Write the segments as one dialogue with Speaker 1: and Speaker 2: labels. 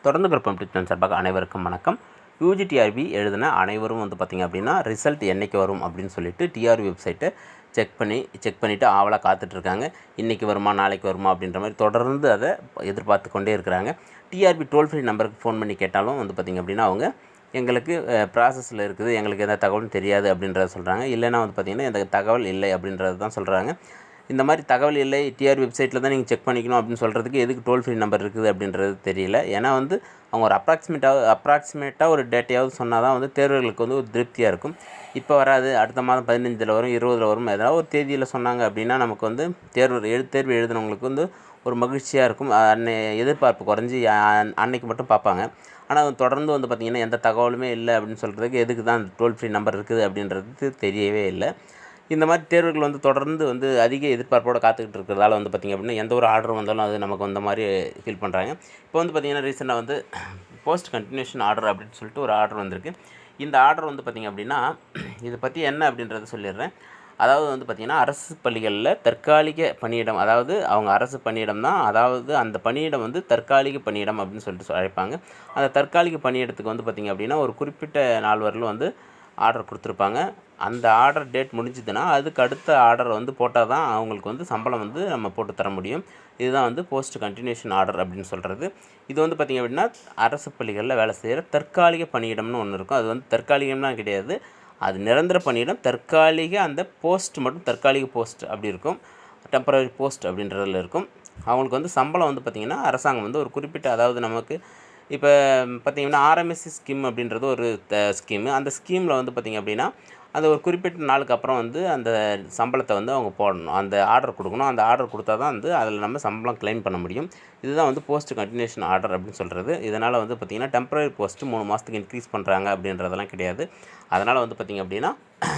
Speaker 1: தொடர்ந்து குரூப் டிப்டன் சார்பாக அனைவருக்கும் வணக்கம். யூஜிடிஆர்பி எழுதின அனைவரும் வந்து பார்த்திங்க அப்படின்னா ரிசல்ட் என்றைக்கு வரும் அப்படின்னு சொல்லிட்டு டிஆர்பி வெப்சைட்டை செக் பண்ணிவிட்டு ஆவலாக காத்துட்ருக்காங்க. இன்றைக்கி வருமா நாளைக்கு வருமா அப்படின்ற மாதிரி தொடர்ந்து அதை எதிர்பார்த்து கொண்டே இருக்கிறாங்க. டிஆர்பி டோல் ஃப்ரீ நம்பருக்கு ஃபோன் பண்ணி கேட்டாலும் வந்து பார்த்திங்க அப்படின்னா அவங்க எங்களுக்கு ப்ராசஸில் இருக்குது, எங்களுக்கு எந்த தகவலும் தெரியாது அப்படின்றத சொல்கிறாங்க. இல்லைன்னா வந்து பார்த்திங்கன்னா எந்த தகவல் இல்லை அப்படின்றது தான் சொல்கிறாங்க. இந்த மாதிரி தகவல் இல்லை, டிஆர்பி வெப்சைட்டில் தான் நீங்கள் செக் பண்ணிக்கணும் அப்படின்னு சொல்கிறதுக்கு எதுக்கு டோல் ஃப்ரீ நம்பர் இருக்குது அப்படின்றது தெரியல. ஏன்னா வந்து அவங்க ஒரு அப்ராக்சிமேட்டாக ஒரு டேட்டையாவது சொன்னால் தான் வந்து தேர்வுகளுக்கு வந்து ஒரு திருப்தியாக இருக்கும். இப்போ வராது, அடுத்த மாதம் 15 வரும், 20 வரும், ஏதாவது ஒரு தேதியில் சொன்னாங்க அப்படின்னா நமக்கு வந்து தேர்வு எழுதுனவங்களுக்கு வந்து ஒரு மகிழ்ச்சியாக இருக்கும். எதிர்பார்ப்பு குறைஞ்சி அன்னைக்கு மட்டும் பார்ப்பாங்க. ஆனால் தொடர்ந்து வந்து பார்த்திங்கன்னா எந்த தகவலுமே இல்லை அப்படின்னு சொல்கிறதுக்கு எதுக்கு தான் டோல் ஃப்ரீ நம்பர் இருக்குது அப்படின்றது தெரியவே இல்லை. இந்த மாதிரி தேர்வுகள் வந்து தொடர்ந்து வந்து அதிக எதிர்பார்ப்போடு காத்துக்கிட்டு இருக்கிறதால வந்து பார்த்திங்க அப்படின்னா எந்த ஒரு ஆர்டர் வந்தாலும் அது நமக்கு வந்த மாதிரி ஃபீல் பண்ணுறாங்க. இப்போ வந்து பார்த்திங்கன்னா ரீசெண்டாக வந்து போஸ்ட் கண்டினியூஷன் ஆர்டர் அப்படின்னு சொல்லிட்டு ஒரு ஆர்டர் வந்திருக்கு. இந்த ஆர்டர் வந்து பார்த்திங்க அப்படின்னா இதை பற்றி என்ன அப்படின்றத சொல்லிடுறேன். அதாவது வந்து பார்த்திங்கன்னா அரசு பள்ளிகளில் தற்காலிக பணியிடம், அதாவது அவங்க அரசு பணியிடம் தான், அதாவது அந்த பணியிடம் வந்து தற்காலிக பணியிடம் அப்படின்னு சொல்லிட்டு அழைப்பாங்க. அந்த தற்காலிக பணியிடத்துக்கு வந்து பார்த்திங்க அப்படின்னா ஒரு குறிப்பிட்ட நாள் வரலும் வந்து ஆர்டர் கொடுத்துருப்பாங்க. அந்த ஆர்டர் டேட் முடிஞ்சுதுன்னா அதுக்கு அடுத்த ஆர்டர் வந்து போட்டால் தான் அவங்களுக்கு வந்து சம்பளம் வந்து நம்ம போட்டு தர முடியும். இதுதான் வந்து போஸ்ட் கண்டினியூஷன் ஆர்டர் அப்படின்னு சொல்கிறது. இது வந்து பார்த்திங்க அப்படின்னா அரசு பள்ளிகளில் வேலை செய்கிற தற்காலிக பணியிடம்னு ஒன்று இருக்கும். அது வந்து தற்காலிகம்லாம் கிடையாது, அது நிரந்தர பணியிடம். தற்காலிக அந்த போஸ்ட் மட்டும் தற்காலிக போஸ்ட் அப்படி இருக்கும், டெம்பரரி போஸ்ட் அப்படின்றதில் இருக்கும். அவங்களுக்கு வந்து சம்பளம் வந்து பார்த்திங்கன்னா அரசாங்கம் வந்து ஒரு குறிப்பிட்ட, அதாவது நமக்கு இப்போ பார்த்திங்கன்னா ஆர்எம்எஸ்சி ஸ்கீம் அப்படின்றது ஒரு ஸ்கீமு. அந்த ஸ்கீமில் வந்து பார்த்திங்க அப்படின்னா அந்த ஒரு குறிப்பிட்ட நாளுக்கு அப்புறம் வந்து அந்த சம்பளத்தை வந்து அவங்க போடணும், அந்த ஆர்டர் கொடுக்கணும். அந்த ஆர்டர் கொடுத்தா தான் வந்து அதில் நம்ம சம்பளம் கிளைம் பண்ண முடியும். இதுதான் வந்து போஸ்ட் கண்டினியூஷன் ஆர்டர் அப்படின்னு சொல்கிறது. இதனால் வந்து பார்த்திங்கன்னா டெம்பரரி போஸ்ட்டு 3 மாதத்துக்கு இன்க்ரீஸ் பண்ணுறாங்க அப்படின்றதெல்லாம் கிடையாது. அதனால் வந்து பார்த்திங்க அப்படின்னா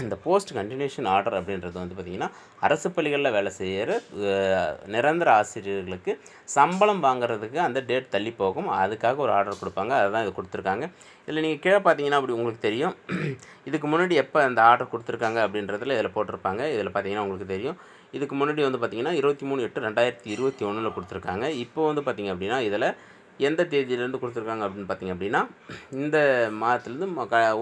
Speaker 1: இந்த போஸ்ட் கண்டினியூஷன் ஆர்டர் அப்படின்றது வந்து பார்த்திங்கன்னா அரசு பள்ளிகளில் வேலை செய்கிற நிரந்தர ஆசிரியர்களுக்கு சம்பளம் வாங்குறதுக்கு அந்த டேட் தள்ளி போகும், அதுக்காக ஒரு ஆர்டர் கொடுப்பாங்க. அதுதான் இது கொடுத்துருக்காங்க. இதில் நீங்கள் கீழே பார்த்தீங்கன்னா அப்படி உங்களுக்கு தெரியும், இதுக்கு முன்னாடி எப்போ அந்த ஆர்டர் கொடுத்துருக்காங்க அப்படின்றதில் இதில் போட்டிருப்பாங்க. இதில் பார்த்தீங்கன்னா உங்களுக்கு தெரியும், இதுக்கு முன்னாடி வந்து பார்த்திங்கன்னா 23/8/2021 கொடுத்துருக்காங்க. இப்போ வந்து பார்த்திங்க அப்படின்னா இதில் எந்த தேதியிலேருந்து கொடுத்துருக்காங்க அப்படின்னு பார்த்திங்க அப்படின்னா இந்த மாதத்துலேருந்து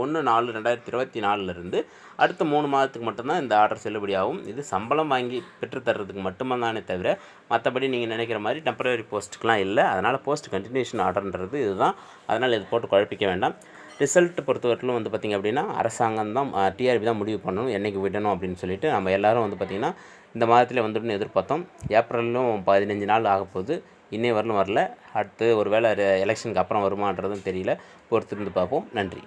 Speaker 1: 1/4/2024 அடுத்த 3 மாதத்துக்கு மட்டும்தான் இந்த ஆர்டர் செல்லுபடியாகும். இது சம்பளம் வாங்கி பெற்றுத்தர்றதுக்கு மட்டும்தானே தவிர மற்றபடி நீங்கள் நினைக்கிற மாதிரி டெம்பரரி போஸ்ட்டுக்கெலாம் இல்லை. அதனால் போஸ்ட் கண்டினியூஷன் ஆர்டர்ன்றது இதுதான். அதனால் இது போட்டு குழப்பிக்க வேண்டாம். ரிசல்ட் பொறுத்தவரையிலும் வந்து பார்த்திங்க அப்படின்னா அரசாங்கம் தான், டிஆர்பி தான் முடிவு பண்ணணும் என்றைக்கு விடணும் அப்படின்னு சொல்லிட்டு. நம்ம எல்லோரும் வந்து பார்த்திங்கன்னா இந்த மாதத்தில் வந்துட்டுன்னு எதிர்பார்த்தோம். ஏப்ரலும் 15 நாள் ஆக போகுது, இன்னே வரலும் வரல. அடுத்து ஒரு வேளை எலெக்ஷனுக்கு அப்புறம் வருமானன்றதும் தெரியல. பொறுத்திருந்து பார்ப்போம். நன்றி.